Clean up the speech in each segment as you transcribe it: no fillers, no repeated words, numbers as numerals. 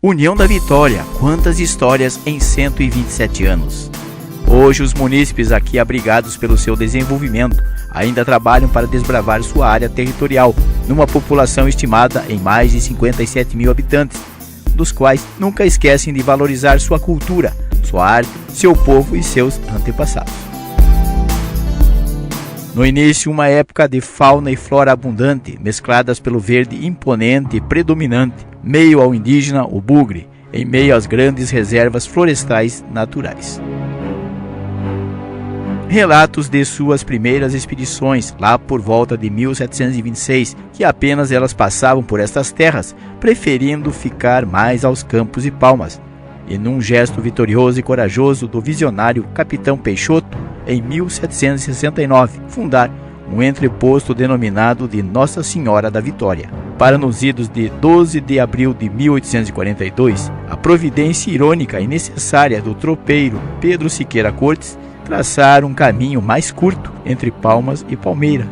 União da Vitória, quantas histórias em 127 anos. Hoje os munícipes aqui abrigados pelo seu desenvolvimento ainda trabalham para desbravar sua área territorial, numa população estimada em mais de 57 mil habitantes, dos quais nunca esquecem de valorizar sua cultura, sua arte, seu povo e seus antepassados. No início, uma época de fauna e flora abundante, mescladas pelo verde imponente e predominante, meio ao indígena, o bugre, em meio às grandes reservas florestais naturais. Relatos de suas primeiras expedições, lá por volta de 1726, que apenas elas passavam por estas terras, preferindo ficar mais aos campos e palmas. E num gesto vitorioso e corajoso do visionário Capitão Peixoto, em 1769, fundar um entreposto denominado de Nossa Senhora da Vitória. Para nos idos de 12 de abril de 1842, a providência irônica e necessária do tropeiro Pedro Siqueira Cortes traçar um caminho mais curto entre Palmas e Palmeira,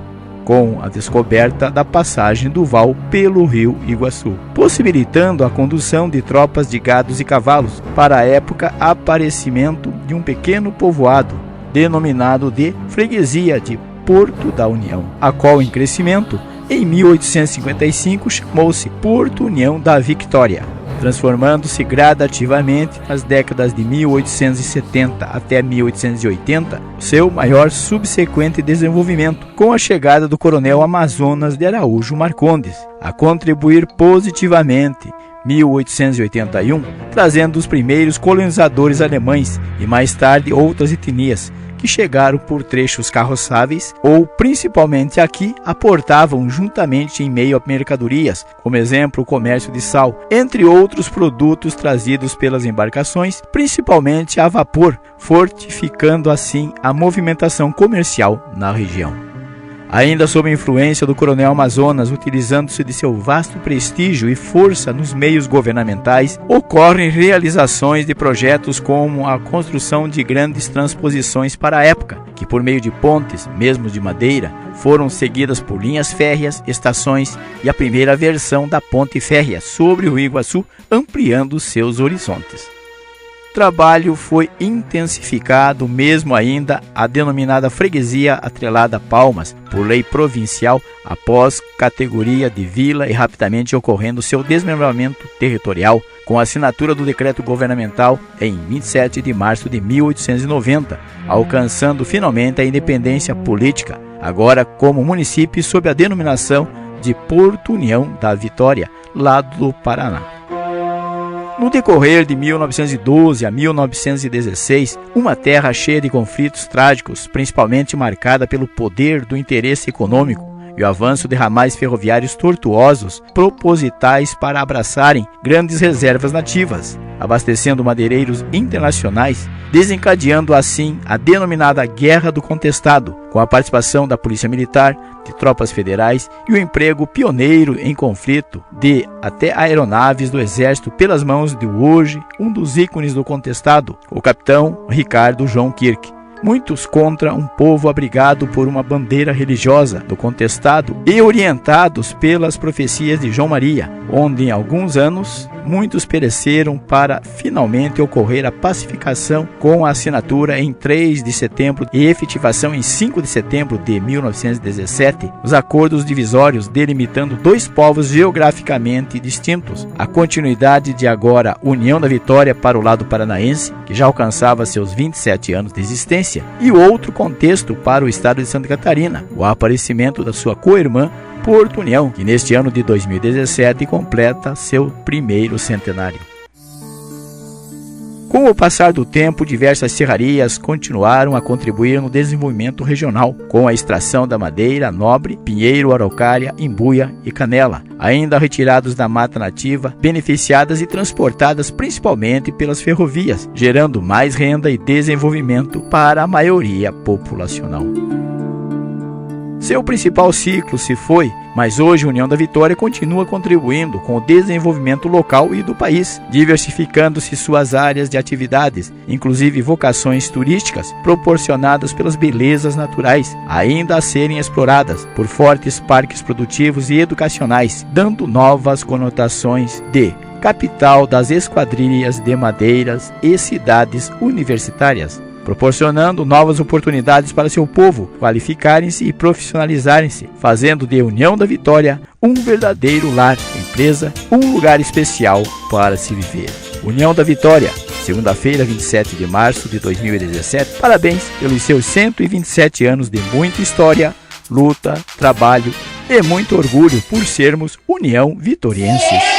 com a descoberta da passagem do val pelo rio Iguaçu, possibilitando a condução de tropas de gados e cavalos, para a época aparecimento de um pequeno povoado, denominado de Freguesia de Porto da União, a qual em crescimento, em 1855 chamou-se Porto União da Vitória, transformando-se gradativamente nas décadas de 1870 até 1880, seu maior subsequente desenvolvimento, com a chegada do coronel Amazonas de Araújo Marcondes, a contribuir positivamente, 1881, trazendo os primeiros colonizadores alemães e mais tarde outras etnias, que chegaram por trechos carroçáveis ou, principalmente aqui, aportavam juntamente em meio a mercadorias, como exemplo o comércio de sal, entre outros produtos trazidos pelas embarcações, principalmente a vapor, fortificando assim a movimentação comercial na região. Ainda sob a influência do coronel Amazonas, utilizando-se de seu vasto prestígio e força nos meios governamentais, ocorrem realizações de projetos como a construção de grandes transposições para a época, que por meio de pontes, mesmo de madeira, foram seguidas por linhas férreas, estações e a primeira versão da ponte férrea sobre o Iguaçu, ampliando seus horizontes. O trabalho foi intensificado mesmo ainda a denominada freguesia atrelada a Palmas, por lei provincial, após categoria de vila e rapidamente ocorrendo seu desmembramento territorial, com a assinatura do decreto governamental em 27 de março de 1890, alcançando finalmente a independência política, agora como município sob a denominação de Porto União da Vitória, lado do Paraná. No decorrer de 1912 a 1916, uma terra cheia de conflitos trágicos, principalmente marcada pelo poder do interesse econômico e o avanço de ramais ferroviários tortuosos, propositais para abraçarem grandes reservas nativas, abastecendo madeireiros internacionais, desencadeando assim a denominada Guerra do Contestado, com a participação da Polícia Militar, de tropas federais e o emprego pioneiro em conflito de até aeronaves do Exército pelas mãos de hoje um dos ícones do contestado, o capitão Ricardo João Kirk. Muitos contra um povo abrigado por uma bandeira religiosa do contestado e orientados pelas profecias de João Maria, onde em alguns anos muitos pereceram para finalmente ocorrer a pacificação com a assinatura em 3 de setembro e efetivação em 5 de setembro de 1917, os acordos divisórios delimitando dois povos geograficamente distintos, a continuidade de agora União da Vitória para o lado paranaense, que já alcançava seus 27 anos de existência, e outro contexto para o estado de Santa Catarina, o aparecimento da sua co-irmã Porto União, que neste ano de 2017 completa seu primeiro centenário. Com o passar do tempo, diversas serrarias continuaram a contribuir no desenvolvimento regional, com a extração da madeira nobre, pinheiro, araucária, imbuia e canela, ainda retirados da mata nativa, beneficiadas e transportadas principalmente pelas ferrovias, gerando mais renda e desenvolvimento para a maioria populacional. Seu principal ciclo se foi, mas hoje a União da Vitória continua contribuindo com o desenvolvimento local e do país, diversificando-se suas áreas de atividades, inclusive vocações turísticas proporcionadas pelas belezas naturais, ainda a serem exploradas por fortes parques produtivos e educacionais, dando novas conotações de capital das esquadrilhas de madeiras e cidades universitárias, proporcionando novas oportunidades para seu povo qualificarem-se e profissionalizarem-se, fazendo de União da Vitória um verdadeiro lar, empresa, um lugar especial para se viver. União da Vitória, segunda-feira, 27 de março de 2017. Parabéns pelos seus 127 anos de muita história, luta, trabalho e muito orgulho por sermos União Vitorienses.